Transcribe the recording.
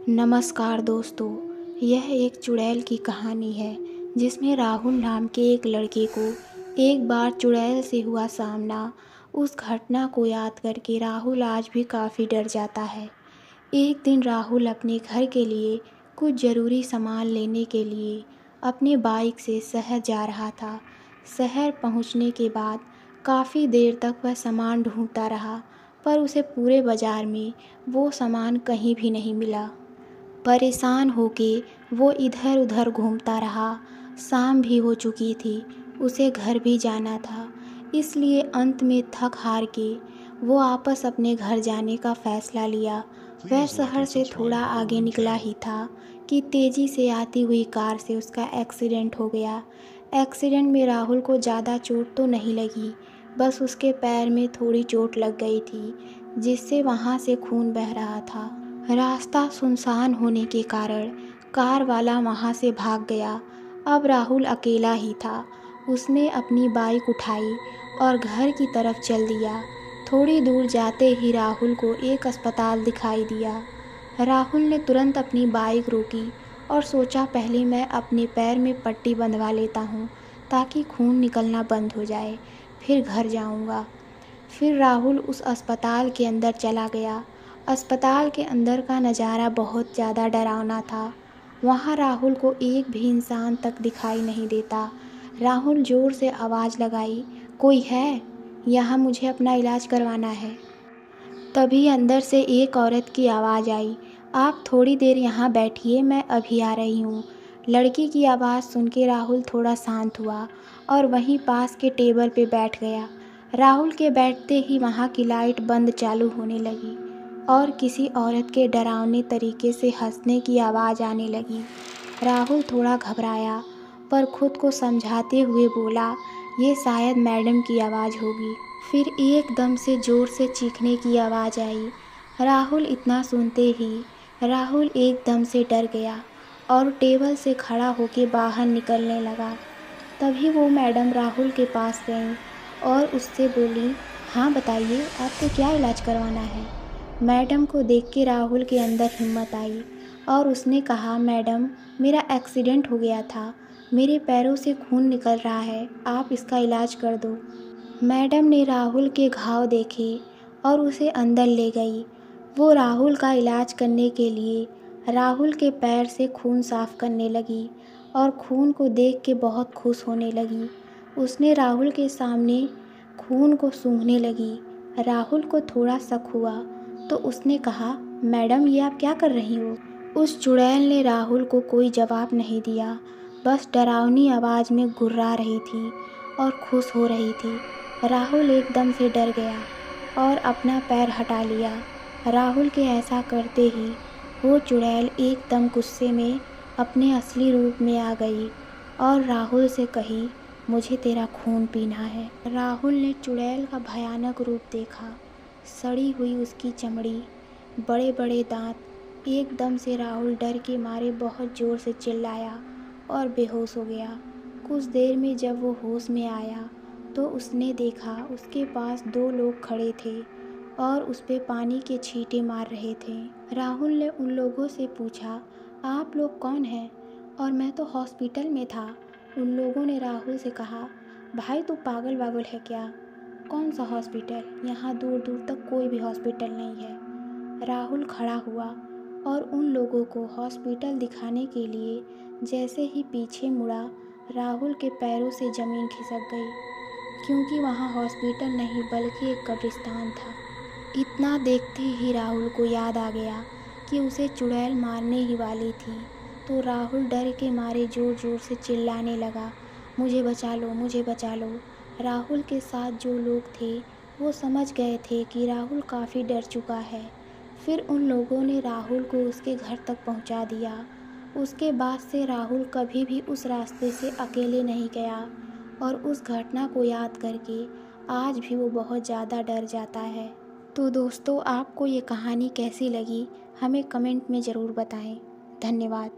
नमस्कार दोस्तों, यह एक चुड़ैल की कहानी है जिसमें राहुल नाम के एक लड़के को एक बार चुड़ैल से हुआ सामना। उस घटना को याद करके राहुल आज भी काफ़ी डर जाता है। एक दिन राहुल अपने घर के लिए कुछ ज़रूरी सामान लेने के लिए अपने बाइक से शहर जा रहा था। शहर पहुंचने के बाद काफ़ी देर तक वह सामान ढूंढता रहा, पर उसे पूरे बाज़ार में वो सामान कहीं भी नहीं मिला। परेशान होके वो इधर उधर घूमता रहा। शाम भी हो चुकी थी, उसे घर भी जाना था, इसलिए अंत में थक हार के वो वापस अपने घर जाने का फ़ैसला लिया। वह शहर से थोड़ा आगे निकला ही था कि तेज़ी से आती हुई कार से उसका एक्सीडेंट हो गया। एक्सीडेंट में राहुल को ज़्यादा चोट तो नहीं लगी, बस उसके पैर में थोड़ी चोट लग गई थी, जिससे वहाँ से खून बह रहा था। रास्ता सुनसान होने के कारण कार वाला वहाँ से भाग गया। अब राहुल अकेला ही था। उसने अपनी बाइक उठाई और घर की तरफ चल दिया। थोड़ी दूर जाते ही राहुल को एक अस्पताल दिखाई दिया। राहुल ने तुरंत अपनी बाइक रोकी और सोचा पहले मैं अपने पैर में पट्टी बंधवा लेता हूँ ताकि खून निकलना बंद हो जाए, फिर घर जाऊँगा। फिर राहुल उस अस्पताल के अंदर चला गया। अस्पताल के अंदर का नज़ारा बहुत ज़्यादा डरावना था। वहाँ राहुल को एक भी इंसान तक दिखाई नहीं देता। राहुल ज़ोर से आवाज़ लगाई, कोई है? यहाँ मुझे अपना इलाज करवाना है। तभी अंदर से एक औरत की आवाज़ आई, आप थोड़ी देर यहाँ बैठिए, मैं अभी आ रही हूँ। लड़की की आवाज़ सुन के राहुल थोड़ा शांत हुआ और वहीं पास के टेबल पे बैठ गया। राहुल के बैठते ही वहाँ की लाइट बंद चालू होने लगी और किसी औरत के डरावने तरीके से हंसने की आवाज़ आने लगी। राहुल थोड़ा घबराया, पर खुद को समझाते हुए बोला, ये शायद मैडम की आवाज़ होगी। फिर एकदम से ज़ोर से चीखने की आवाज़ आई। राहुल इतना सुनते ही राहुल एकदम से डर गया और टेबल से खड़ा होकर बाहर निकलने लगा। तभी वो मैडम राहुल के पास गई और उससे बोली, हाँ बताइए, आपको क्या इलाज करवाना है? मैडम को देख के राहुल के अंदर हिम्मत आई और उसने कहा, मैडम मेरा एक्सीडेंट हो गया था, मेरे पैरों से खून निकल रहा है, आप इसका इलाज कर दो। मैडम ने राहुल के घाव देखे और उसे अंदर ले गई। वो राहुल का इलाज करने के लिए राहुल के पैर से खून साफ करने लगी और खून को देख के बहुत खुश होने लगी। उसने राहुल के सामने खून को सूंघने लगी। राहुल को थोड़ा शक हुआ तो उसने कहा, मैडम ये आप क्या कर रही हो? उस चुड़ैल ने राहुल को कोई जवाब नहीं दिया, बस डरावनी आवाज़ में गुर्रा रही थी और खुश हो रही थी। राहुल एकदम से डर गया और अपना पैर हटा लिया। राहुल के ऐसा करते ही वो चुड़ैल एकदम गुस्से में अपने असली रूप में आ गई और राहुल से कही, मुझे तेरा खून पीना है। राहुल ने चुड़ैल का भयानक रूप देखा। सड़ी हुई उसकी चमड़ी, बड़े बड़े दांत। एकदम से राहुल डर के मारे बहुत ज़ोर से चिल्लाया और बेहोश हो गया। कुछ देर में जब वो होश में आया तो उसने देखा उसके पास दो लोग खड़े थे और उस पे पानी के छींटे मार रहे थे। राहुल ने उन लोगों से पूछा, आप लोग कौन हैं? और मैं तो हॉस्पिटल में था। उन लोगों ने राहुल से कहा, भाई तू पागल वागल है क्या? कौन सा हॉस्पिटल? यहाँ दूर दूर तक कोई भी हॉस्पिटल नहीं है। राहुल खड़ा हुआ और उन लोगों को हॉस्पिटल दिखाने के लिए जैसे ही पीछे मुड़ा, राहुल के पैरों से ज़मीन खिसक गई, क्योंकि वहाँ हॉस्पिटल नहीं बल्कि एक कब्रिस्तान था। इतना देखते ही राहुल को याद आ गया कि उसे चुड़ैल मारने ही वाली थी, तो राहुल डर के मारे ज़ोर ज़ोर से चिल्लाने लगा, मुझे बचा लो, मुझे बचा लो। राहुल के साथ जो लोग थे वो समझ गए थे कि राहुल काफ़ी डर चुका है। फिर उन लोगों ने राहुल को उसके घर तक पहुंचा दिया। उसके बाद से राहुल कभी भी उस रास्ते से अकेले नहीं गया और उस घटना को याद करके आज भी वो बहुत ज़्यादा डर जाता है। तो दोस्तों, आपको ये कहानी कैसी लगी हमें कमेंट में ज़रूर बताएं। धन्यवाद।